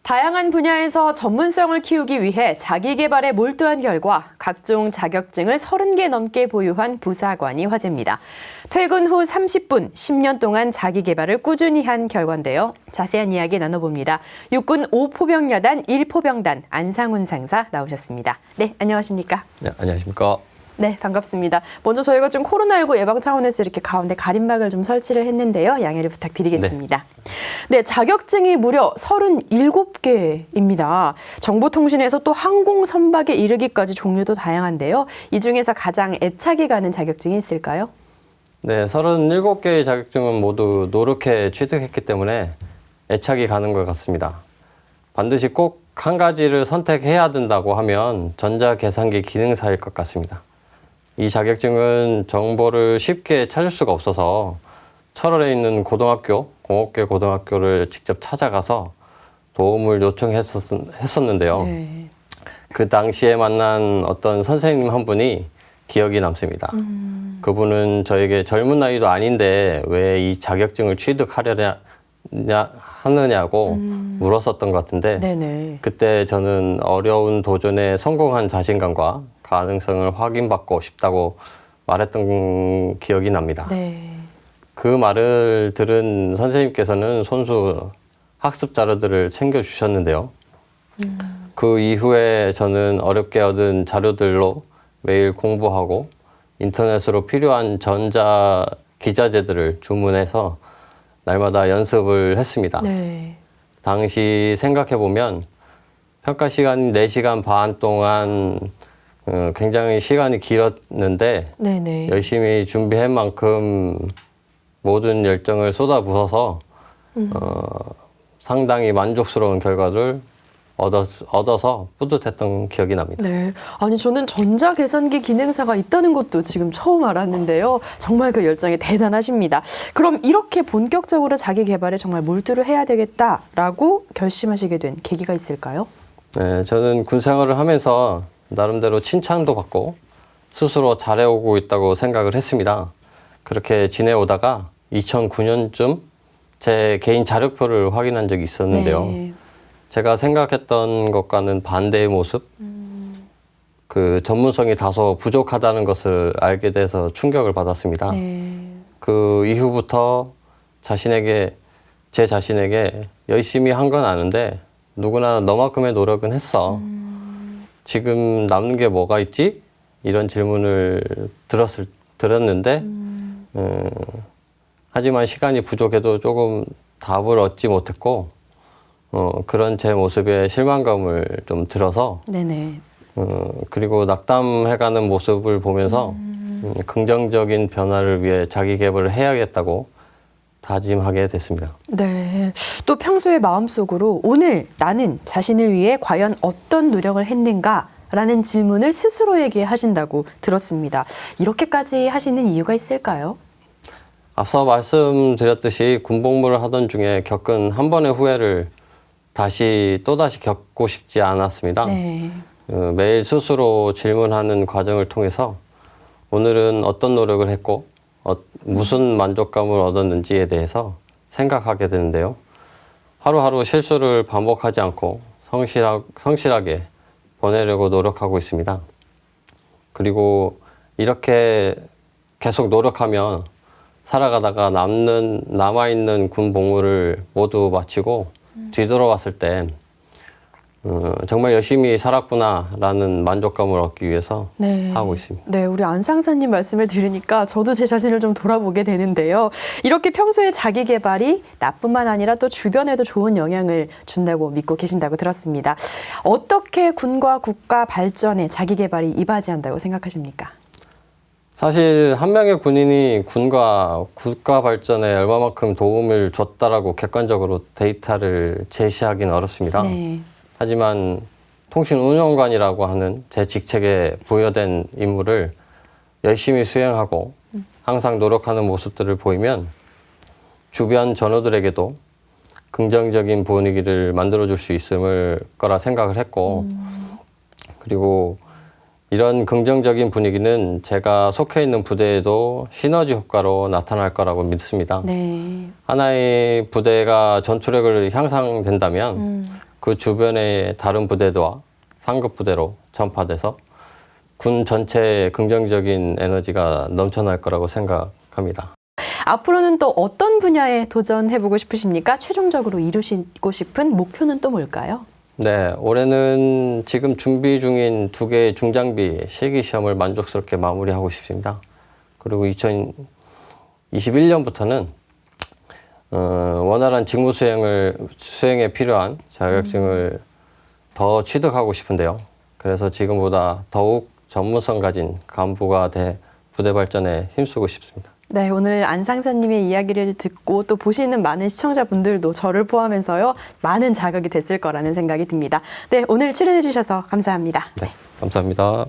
다양한 분야에서 전문성을 키우기 위해 자기개발에 몰두한 결과 각종 자격증을 30개 넘게 보유한 부사관이 화제입니다. 퇴근 후 30분, 10년 동안 자기개발을 꾸준히 한 결과인데요. 자세한 이야기 나눠봅니다. 육군 5포병여단 1포병단 안상훈 상사 나오셨습니다. 네, 안녕하십니까? 네, 안녕하십니까? 네, 반갑습니다. 먼저 저희가 좀 코로나19 예방 차원에서 이렇게 가운데 가림막을 좀 설치를 했는데요. 양해를 부탁드리겠습니다. 네, 자격증이 무려 37개입니다. 정보통신에서 또 항공 선박에 이르기까지 종류도 다양한데요. 이 중에서 가장 애착이 가는 자격증이 있을까요? 네, 37개의 자격증은 모두 노력해 취득했기 때문에 애착이 가는 것 같습니다. 반드시 꼭 한 가지를 선택해야 된다고 하면 전자계산기 기능사일 것 같습니다. 이 자격증은 정보를 쉽게 찾을 수가 없어서 철원에 있는 고등학교, 공업계 고등학교를 직접 찾아가서 도움을 요청했었는데요. 네. 그 당시에 만난 어떤 선생님 한 분이 기억이 남습니다. 그분은 저에게 젊은 나이도 아닌데 왜 이 자격증을 하느냐고 물었었던 것 같은데 네네. 그때 저는 어려운 도전에 성공한 자신감과 가능성을 확인받고 싶다고 말했던 기억이 납니다. 네. 그 말을 들은 선생님께서는 손수 학습 자료들을 챙겨주셨는데요. 그 이후에 저는 어렵게 얻은 자료들로 매일 공부하고 인터넷으로 필요한 전자 기자재들을 주문해서 날마다 연습을 했습니다. 네. 당시 생각해보면 평가 시간 4시간 반 동안 굉장히 시간이 길었는데 네네. 열심히 준비한 만큼 모든 열정을 쏟아부어서 상당히 만족스러운 결과를 얻어서 뿌듯했던 기억이 납니다. 네. 아니, 저는 전자계산기 기능사가 있다는 것도 지금 처음 알았는데요. 정말 그 열정이 대단하십니다. 그럼 이렇게 본격적으로 자기 개발에 정말 몰두를 해야 되겠다라고 결심하시게 된 계기가 있을까요? 네, 저는 군 생활을 하면서 나름대로 칭찬도 받고 스스로 잘해오고 있다고 생각을 했습니다. 그렇게 지내오다가 2009년쯤 제 개인 자력표를 확인한 적이 있었는데요. 네. 제가 생각했던 것과는 반대의 모습, 그 전문성이 다소 부족하다는 것을 알게 돼서 충격을 받았습니다. 네. 그 이후부터 제 자신에게 열심히 한 건 아는데 누구나 너만큼의 노력은 했어. 지금 남는 게 뭐가 있지? 이런 질문을 들었는데 하지만 시간이 부족해도 조금 답을 얻지 못했고 그런 제 모습에 실망감을 좀 들어서 네네. 그리고 낙담해가는 모습을 보면서 긍정적인 변화를 위해 자기 개발을 해야겠다고 다짐하게 됐습니다. 네. 또 평소에 마음속으로 오늘 나는 자신을 위해 과연 어떤 노력을 했는가라는 질문을 스스로에게 하신다고 들었습니다. 이렇게까지 하시는 이유가 있을까요? 앞서 말씀드렸듯이 군복무를 하던 중에 겪은 한 번의 후회를 또다시 겪고 싶지 않았습니다. 네. 매일 스스로 질문하는 과정을 통해서 오늘은 어떤 노력을 했고 무슨 만족감을 얻었는지에 대해서 생각하게 되는데요. 하루하루 실수를 반복하지 않고 성실하게 보내려고 노력하고 있습니다. 그리고 이렇게 계속 노력하면 살아가다가 남아있는 군 복무를 모두 마치고 뒤돌아왔을 때 정말 열심히 살았구나라는 만족감을 얻기 위해서 네. 하고 있습니다. 네, 우리 안 상사님 말씀을 들으니까 저도 제 자신을 좀 돌아보게 되는데요. 이렇게 평소에 자기 개발이 나뿐만 아니라 또 주변에도 좋은 영향을 준다고 믿고 계신다고 들었습니다. 어떻게 군과 국가 발전에 자기 개발이 이바지한다고 생각하십니까? 사실 한 명의 군인이 군과 국가 발전에 얼마만큼 도움을 줬다라고 객관적으로 데이터를 제시하기는 어렵습니다. 네. 하지만 통신운영관이라고 하는 제 직책에 부여된 임무를 열심히 수행하고 항상 노력하는 모습들을 보이면 주변 전우들에게도 긍정적인 분위기를 만들어줄 수 있을 거라 생각을 했고 그리고 이런 긍정적인 분위기는 제가 속해 있는 부대에도 시너지 효과로 나타날 거라고 믿습니다. 네. 하나의 부대가 전투력을 향상된다면 그 주변의 다른 부대와 상급 부대로 전파돼서 군 전체에 긍정적인 에너지가 넘쳐날 거라고 생각합니다. 앞으로는 또 어떤 분야에 도전해보고 싶으십니까? 최종적으로 이루시고 싶은 목표는 또 뭘까요? 네, 올해는 지금 준비 중인 2개의 중장비 실기 시험을 만족스럽게 마무리하고 싶습니다. 그리고 2021년부터는 원활한 직무 수행에 필요한 자격증을 더 취득하고 싶은데요. 그래서 지금보다 더욱 전문성 가진 간부가 돼 부대 발전에 힘쓰고 싶습니다. 네, 오늘 안 상사님의 이야기를 듣고 또 보시는 많은 시청자분들도 저를 포함해서요, 많은 자극이 됐을 거라는 생각이 듭니다. 네, 오늘 출연해 주셔서 감사합니다. 네, 감사합니다.